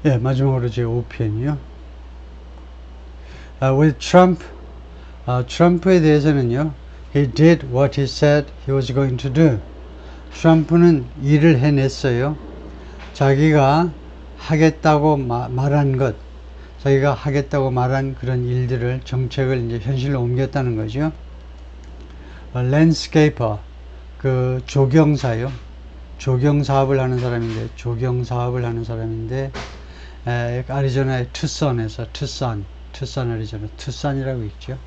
예, 마지막으로 제 5편이요. With Trump, 트럼프에 대해서는요, he did what he said he was going to do. 트럼프는 일을 해냈어요. 자기가 하겠다고 말한 것, 자기가 하겠다고 말한 그런 일들을, 정책을 이제 현실로 옮겼다는 거죠. 랜드스케이퍼, 그 조경사요. 조경사업을 하는 사람인데, 아리조나의 투선에서, 투선 아리조나, 투선이라고 있죠.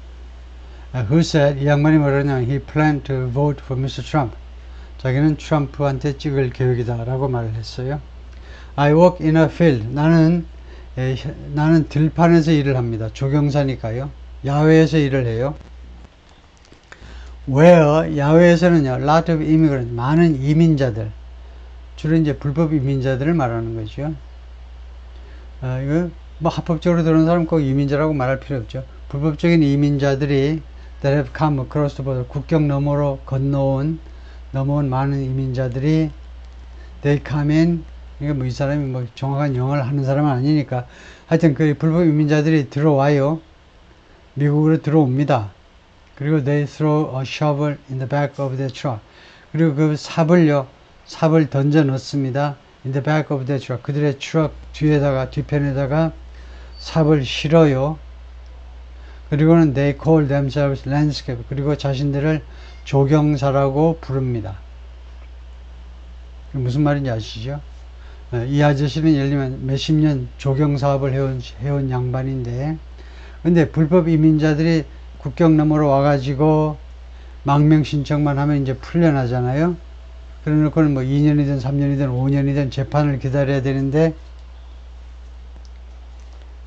Who said, 이 양반이 뭐라냐면, he planned to vote for Mr. Trump. 자기는 트럼프한테 찍을 계획이다 라고 말을 했어요. I work in a field. 나는 들판에서 일을 합니다. 조경사니까요. 야외에서 일을 해요. Where, 야외에서는요, lot of immigrants, 많은 이민자들, 주로 이제 불법 이민자들을 말하는 거죠. 이거 뭐 합법적으로 들어오는 사람 꼭 이민자라고 말할 필요 없죠. 불법적인 이민자들이 that have come across the border, 국경 너머로 넘어온 많은 이민자들이 they come in, 이게 뭐 이 사람이 뭐 정확한 영어를 하는 사람은 아니니까 하여튼 그 불법 이민자들이 들어와요. 미국으로 들어옵니다. 그리고 they throw a shovel in the back of their truck. 그리고 그 삽을 던져 넣습니다. in the back of their truck. 그들의 트럭 뒤편에다가 삽을 실어요. 그리고는 they call themselves landscape. 그리고 자신들을 조경사라고 부릅니다. 무슨 말인지 아시죠? 이 아저씨는 예를 들면 몇십 년 조경사업을 해온 양반인데, 근데 불법 이민자들이 국경 너머로 와가지고 망명 신청만 하면 이제 풀려나잖아요. 그래 놓고는 뭐 2년이든 3년이든 5년이든 재판을 기다려야 되는데,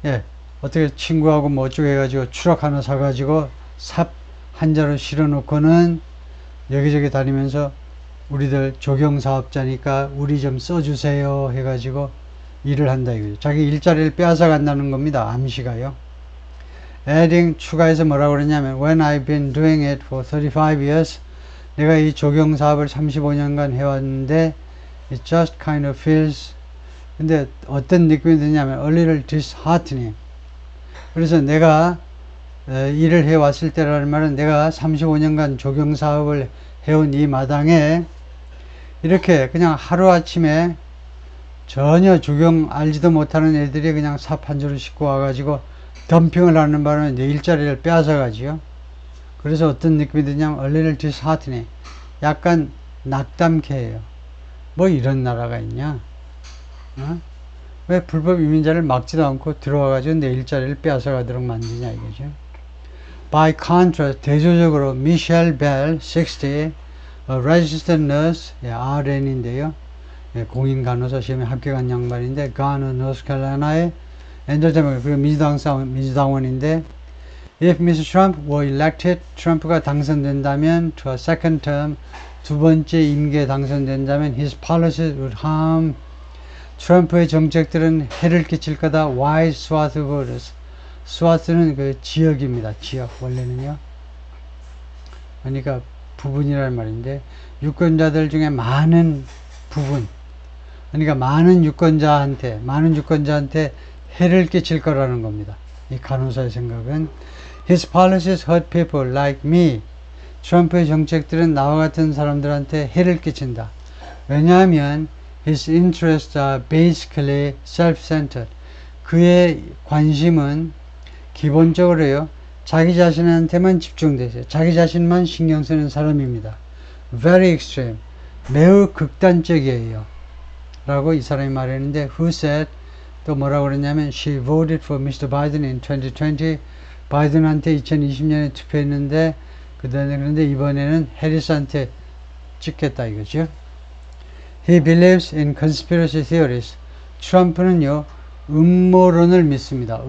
예, 어떻게 친구하고 뭐 어쩌고 해가지고 추락 하나 사가지고 삽 한 자루 실어 놓고는 여기저기 다니면서 우리들 조경사업자니까 우리 좀 써주세요 해가지고 일을 한다 이거죠. 자기 일자리를 빼앗아 간다는 겁니다. 암시가요. adding, 추가해서 뭐라고 그러냐면 when I've been doing it for 35 years, 내가 이 조경사업을 35년간 해왔는데 it just kind of feels, 근데 어떤 느낌이 드냐면 a little disheartening. 그래서 내가 일을 해왔을 때라는 말은 내가 35년간 조경사업을 해온 이 마당에 이렇게 그냥 하루아침에 전혀 조경 알지도 못하는 애들이 그냥 삽 한 줄을 싣고 와가지고 덤핑을 하는 바람에 내 일자리를 빼앗아 가지요. 그래서 어떤 느낌이 드냐면 a little disheartening, 약간 낙담케 해요. 뭐 이런 나라가 있냐? 왜 불법 이민자를 막지도 않고 들어와 가지고 내 일자리를 빼앗아 가도록 만드냐 이거죠. By contrast, 대조적으로 미셸 벨, 60, a registered nurse, RN인데요. 공인 간호사 시험에 합격한 양반인데, 가너, 노스캐롤라이나의 엔더데모, 그리고 민주당원인데, if Mr. Trump were elected, 트럼프가 당선된다면, to a second term, 두 번째 임기에 당선된다면, his policies would harm, 트럼프의 정책들은 해를 끼칠 거다. wide swath of voters. 스와스는 그 지역입니다. 지역, 원래는요. 그러니까 부분이라는 말인데, 유권자들 중에 많은 부분, 그러니까 많은 유권자한테 해를 끼칠 거라는 겁니다. 이 간호사의 생각은 His policies hurt people like me. 트럼프의 정책들은 나와 같은 사람들한테 해를 끼친다. 왜냐하면 His interests are basically self-centered. 그의 관심은 기본적으로요, 자기 자신한테만 집중되세요. 자기 자신만 신경 쓰는 사람입니다. Very extreme. 매우 극단적이에요. 라고 이 사람이 말했는데, who said, 또 뭐라고 그러냐면, she voted for Mr. Biden in 2020. 바이든한테 2020년에 투표했는데, 그런데 이번에는 해리스한테 찍겠다 이거죠. He believes in conspiracy theories. 트럼프는요, 음모론을 믿습니다.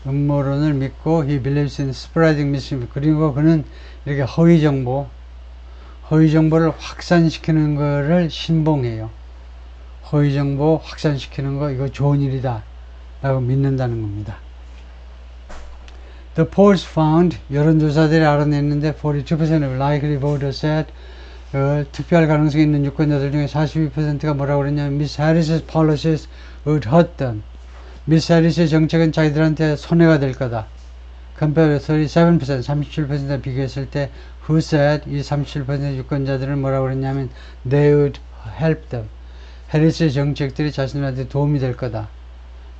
음모론을 믿고 he believes in spreading misinformation. 그리고 그는 이렇게 허위 정보를 확산시키는 거를 신봉해요. 허위 정보 확산시키는 거 이거 좋은 일이다 라고 믿는다는 겁니다. The polls found, 여론조사들이 알아냈는데 42% of likely voters said 투표할 가능성이 있는 유권자들 중에 42%가 뭐라고 그랬냐면 Miss Harris's policies would hurt them. 미스 해리스의 정책은 자기들한테 손해가 될 거다. compared to 37%, 37%와 비교했을 때 who said 이 37% 유권자들은 뭐라고 그랬냐면 they would help them. 해리스의 정책들이 자신들한테 도움이 될 거다.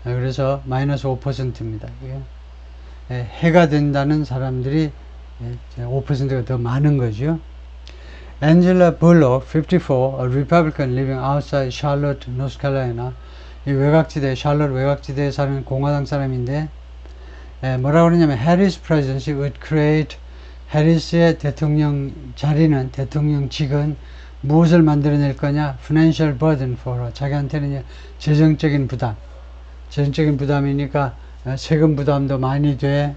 그래서 마이너스 5%입니다. 해가 된다는 사람들이 5%가 더 많은 거죠. Angela Bullock, 54, a Republican living outside Charlotte, North Carolina. 이 외곽지대, 샬럿 외곽지대에 사는 공화당 사람인데, 뭐라고 그러냐면, Harris presidency would create, 해리스의 대통령 자리는, 대통령직은 무엇을 만들어낼 거냐? Financial burden for her. 자기한테는 재정적인 부담. 재정적인 부담이니까 세금 부담도 많이 돼.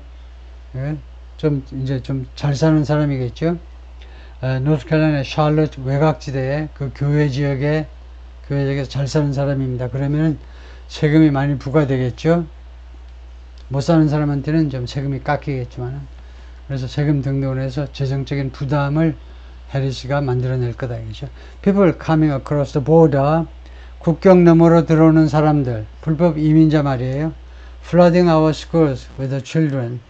이제 좀 잘 사는 사람이겠죠? 노스캐롤라이나 샬럿 외곽지대에 그 교회 지역에서 잘 사는 사람입니다. 그러면 세금이 많이 부과되겠죠. 못 사는 사람한테는 좀 세금이 깎이겠지만, 그래서 세금 등록을 해서 재정적인 부담을 해리스가 만들어낼 거다 이거죠. People coming across the border, 국경 너머로 들어오는 사람들, 불법 이민자 말이에요. Flooding our schools with the children.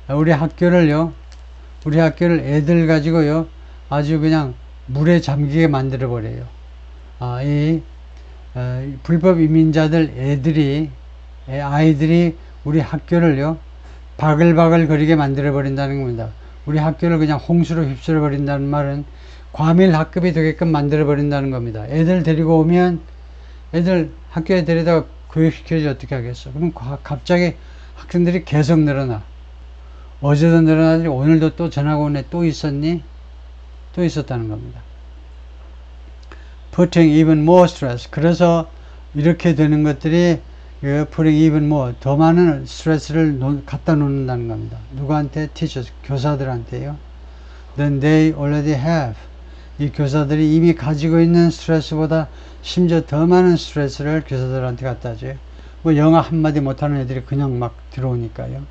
우리 학교를 애들 가지고요, 아주 그냥 물에 잠기게 만들어 버려요. 불법 이민자들 아이들이 우리 학교를요, 바글바글 거리게 만들어 버린다는 겁니다. 우리 학교를 그냥 홍수로 휩쓸어 버린다는 말은 과밀 학급이 되게끔 만들어 버린다는 겁니다. 애들 데리고 오면 애들 학교에 데려다가 교육시켜야지 어떻게 하겠어. 그럼 갑자기 학생들이 계속 늘어나. 어제도 늘어나지 오늘도 또 전화가 오네. 또 있었니? 또 있었다는 겁니다. Putting even more stress. 그래서 이렇게 되는 것들이 putting even more, 더 많은 스트레스를 갖다 놓는다는 겁니다. 누구한테? teachers, 교사들한테요. Then they already have. 이 교사들이 이미 가지고 있는 스트레스보다 심지어 더 많은 스트레스를 교사들한테 갖다 줘요. 뭐 영어 한마디 못하는 애들이 그냥 막 들어오니까요.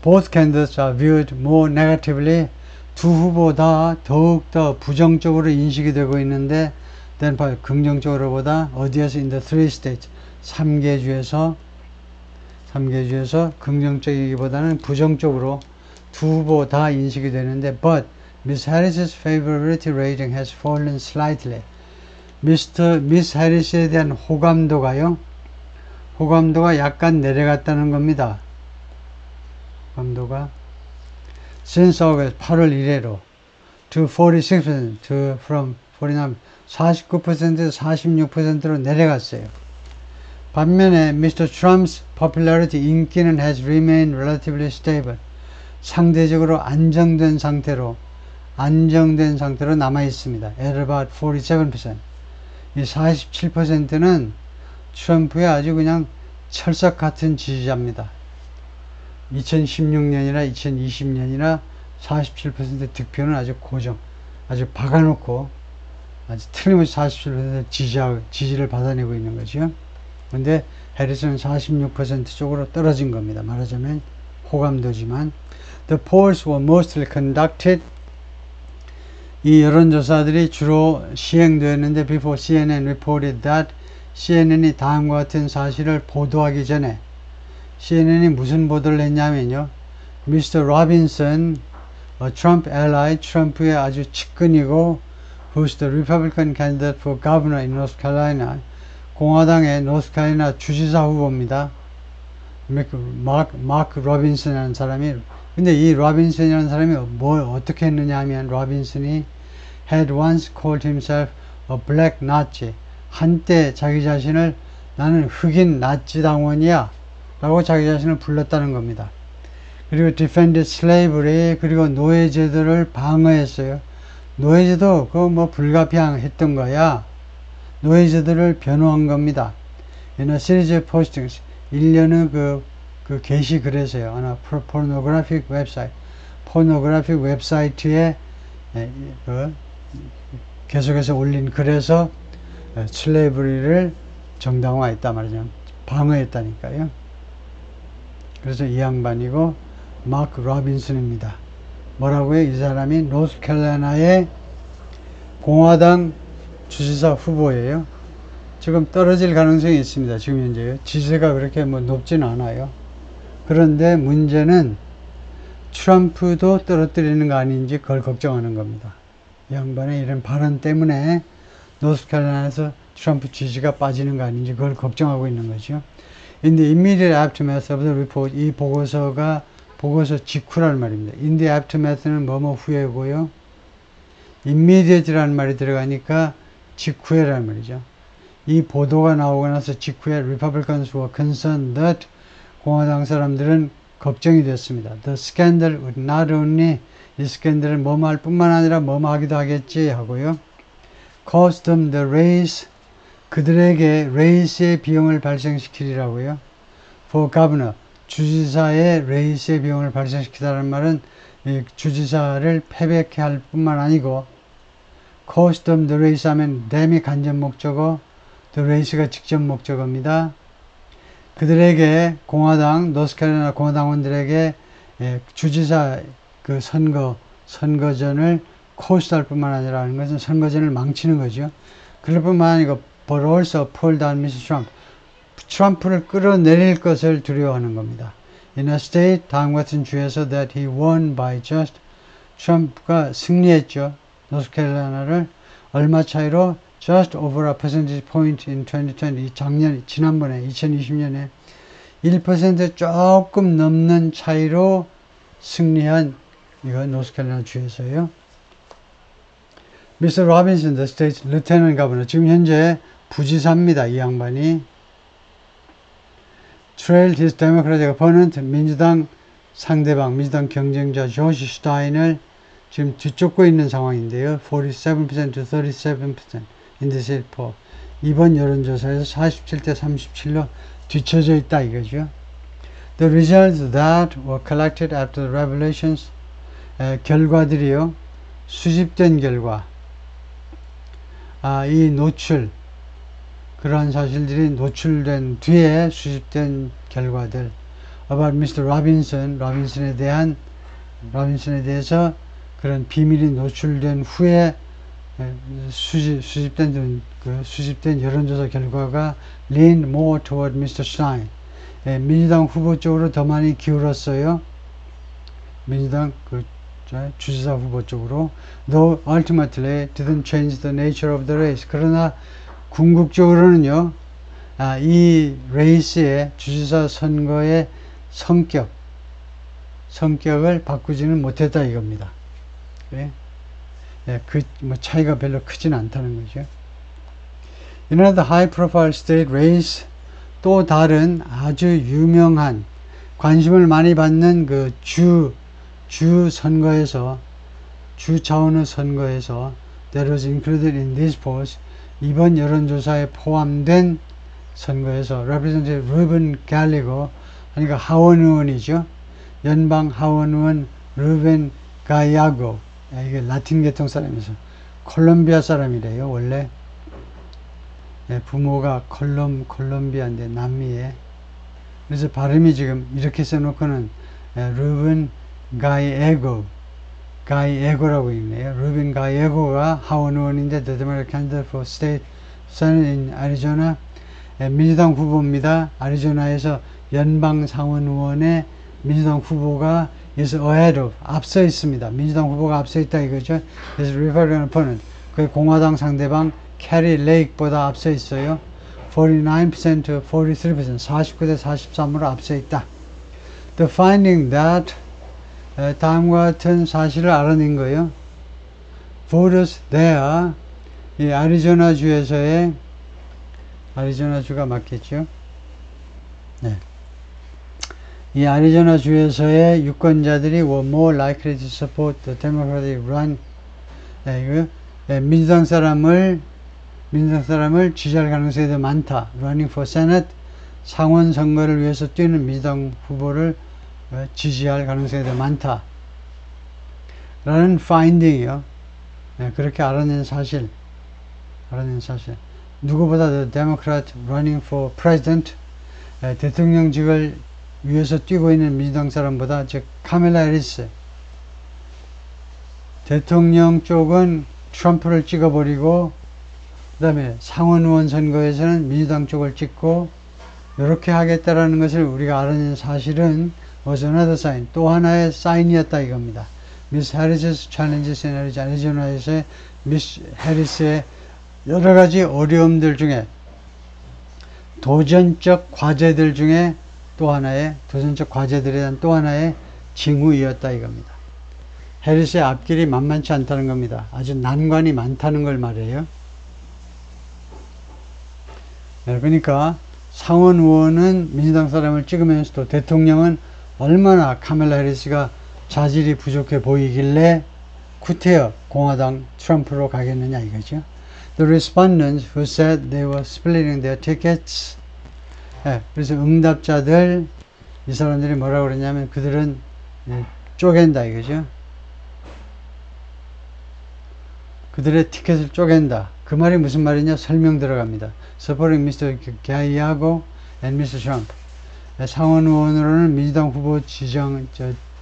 Both candidates are viewed more negatively. 두 후보 다 더욱더 부정적으로 인식이 되고 있는데, then 긍정적으로보다 어디에서 in the three states, 3개 주에서 긍정적이기보다는 부정적으로 두 후보 다 인식이 되는데, but Miss Harris's favorability rating has fallen slightly. 미스 해리스에 대한 호감도가 약간 내려갔다는 겁니다. 호감도가 since August 8월 이래로 to 46% from 49, 49%에서 46%로 내려갔어요. 반면에 Mr. Trump's popularity, 인기는 has remained relatively stable. 상대적으로 안정된 상태로 남아 있습니다. at about 47%. 이 47%는 트럼프의 아주 그냥 철석 같은 지지자입니다. 2016년이나 2020년이나 47% 득표는 아주 고정, 아주 박아놓고 아주 틀림없이 47% 지지를 받아내고 있는 거죠. 근데 해리스는 46% 쪽으로 떨어진 겁니다. 말하자면 호감도지만. The polls were mostly conducted. 이 여론조사들이 주로 시행되었는데 before CNN reported that, CNN이 다음과 같은 사실을 보도하기 전에 CNN이 무슨 보도를 했냐면요, Mr. Robinson, a Trump ally, 트럼프의 아주 측근이고 who's the Republican candidate for governor in North Carolina, 공화당의 노스캐롤라이나 주지사 후보입니다. 마크 로빈슨이라는 사람이, 근데 이 로빈슨이라는 사람이 뭘 어떻게 했느냐 하면, 로빈슨이 had once called himself a black Nazi. 한때 자기 자신을 나는 흑인 나치 당원이야 라고 자기 자신을 불렀다는 겁니다. 그리고 defended slavery, 그리고 노예제도를 방어했어요. 노예제도 그거 뭐 불가피했던 거야. 노예제도를 변호한 겁니다. In a series of postings, 1년의 그 게시글에서요. 하나 pornographic 웹사이트에 계속해서 올린 글에서 슬레이브리를 정당화했다 말이죠. 방어했다니까요. 그래서 이 양반이고 마크 로빈슨입니다. 뭐라고요? 이 사람이 노스캐롤라이나의 공화당 주지사 후보예요. 지금 떨어질 가능성이 있습니다. 지금 현재요. 지지가 그렇게 뭐 높진 않아요. 그런데 문제는 트럼프도 떨어뜨리는 거 아닌지 그걸 걱정하는 겁니다. 이 양반의 이런 발언 때문에 노스캐롤라이나에서 트럼프 지지가 빠지는 거 아닌지 그걸 걱정하고 있는 거죠. In the immediate aftermath of the report, 이 보고서 직후란 말입니다. In the aftermath는 뭐뭐 후에고요. immediate라는 말이 들어가니까 직후에라는 말이죠. 이 보도가 나오고 나서 직후에 Republicans were concerned that 공화당 사람들은 걱정이 됐습니다. The scandal would not only 이 스캔들은 뭐뭐 할 뿐만 아니라 뭐뭐 하기도 하겠지 하고요. Cost them the race 그들에게 레이스의 비용을 발생시키리라고요. For governor 주지사의 레이스의 비용을 발생시키다는 말은 주지사를 패배케 할 뿐만 아니고 cost them the race 하면 them이 간접 목적어 the race가 직접 목적어입니다. 그들에게 공화당 노스캐롤라이나 공화당원들에게 주지사 그 선거전을 코스트할 뿐만 아니라 하는 것은 선거전을 망치는 거죠. 그럴 뿐만 아니고 but also pull down Mr. Trump 트럼프를 끌어내릴 것을 두려워하는 겁니다. In a state 다음 같은 주에서 that he won by just 트럼프가 승리했죠. 노스캐롤라이나를 얼마 차이로 just over a percentage point in 2020 지난번에 2020년에 1% 조금 넘는 차이로 승리한 이거 노스캐롤라이나 주에서요. Mr. Robinson, the state's lieutenant governor 지금 현재 부지사입니다. 이 양반이 trailed his Democratic opponent 민주당 상대방 민주당 경쟁자 조시 슈타인을 지금 뒤쫓고 있는 상황인데요. 47% to 37% in the state poll. 이번 여론조사에서 47대 37로 뒤쳐져 있다 이거죠. The results that were collected after the revelations 결과들이요. 수집된 결과 이 노출 그러한 사실들이 노출된 뒤에 수집된 결과들 about Mr. Robinson, 로빈슨에 대해서 그런 비밀이 노출된 후에 수집된 여론조사 결과가 lean more toward Mr. Stein. 민주당 후보 쪽으로 더 많이 기울었어요. 민주당 주지사 후보 쪽으로. Though ultimately didn't change the nature of the race. 그러나 궁극적으로는요, 이 레이스의 주지사 선거의 성격을 바꾸지는 못했다 이겁니다. 그래? 차이가 별로 크진 않다는 거죠. In another high profile state race, 또 다른 아주 유명한 관심을 많이 받는 그 주 선거에서 주 차원의 선거에서 that was included in these polls 이번 여론조사에 포함된 선거에서 Representative Ruben Gallego 그러니까 하원 의원이죠. 연방 하원 의원 루벤 가야고 이게 라틴 계통 사람이서 콜롬비아 사람이래요. 원래 부모가 콜롬비아인데 남미에 그래서 발음이 지금 이렇게 써놓고는 루벤 가이에고라고 있네요. 루벤 가이에고가 하원 의원인데 The Democratic candidate for state Senate in Arizona 민주당 후보입니다. 아리조나에서 연방 상원 의원의 민주당 후보가 is ahead of 앞서 있습니다. 민주당 후보가 앞서 있다 이거죠. 그래서 Republican opponent 그 공화당 상대방 캐리 레이크보다 앞서 있어요. 49% to 43% 49대 43으로 앞서 있다. The finding that 다음과 같은 사실을 알아낸 거예요. Voters there 이 아리조나주에서의 아리조나주가 맞겠죠? 네. 이 아리조나주에서의 유권자들이 were more likely to support the Democratic run. 민주당 사람을 지지할 가능성이 더 많다. Running for Senate 상원 선거를 위해서 뛰는 민주당 후보를 지지할 가능성이 더 많다. 라는 finding이요. 그렇게 알아낸 사실. 누구보다 the Democrat running for president 대통령직을 위해서 뛰고 있는 민주당 사람보다 즉 카멜라 해리스 대통령 쪽은 트럼프를 찍어버리고, 그 다음에 상원 의원 선거에서는 민주당 쪽을 찍고, 이렇게 하겠다라는 것을 우리가 알아낸 사실은 was another sign, 또 하나의 사인이었다 이겁니다. 미스 해리스 챌린지 애리조나에서의 미스 해리스의 여러 가지 어려움들 중에, 도전적 과제들 중에 또 하나의, 도전적 과제들에 대한 또 하나의 징후이었다 이겁니다. 해리스의 앞길이 만만치 않다는 겁니다. 아주 난관이 많다는 걸 말해요. 네, 그러니까 상원 의원은 민주당 사람을 찍으면서도 대통령은 얼마나 카멜라 해리스가 자질이 부족해 보이길래 구태여 공화당 트럼프로 가겠느냐 이거죠. The respondents who said they were splitting their tickets. 네, 그래서 응답자들, 이 사람들이 뭐라고 그러냐면 그들은 쪼갠다 이거죠. 그들의 티켓을 쪼갠다. 그 말이 무슨 말이냐? 설명 들어갑니다. Supporting Mr. Gaiago and Mr. Trump. 상원 의원으로는 민주당 후보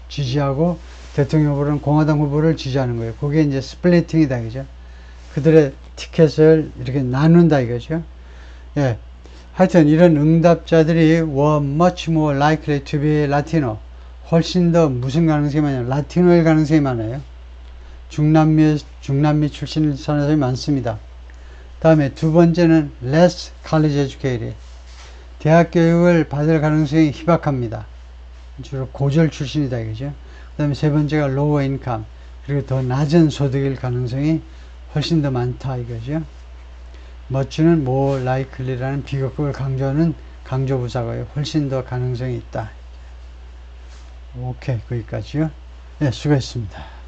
지지하고 대통령 후보로는 공화당 후보를 지지하는 거예요. 그게 이제 스플리팅이다 이거죠. 그들의 티켓을 이렇게 나눈다 이거죠. 예. 하여튼 이런 응답자들이 were much more likely to be Latino. 훨씬 더 무슨 가능성이 많아요? 라티노일 가능성이 많아요. 중남미 출신 사람들이 많습니다. 다음에 두 번째는 less college educated. 대학 교육을 받을 가능성이 희박합니다. 주로 고졸 출신이다 이거죠. 그 다음에 세 번째가 lower income. 그리고 더 낮은 소득일 가능성이 훨씬 더 많다 이거죠. much는 more likely라는 비교급을 강조하는 강조부사고요. 훨씬 더 가능성이 있다. 오케이, 거기까지요. 네, 수고했습니다.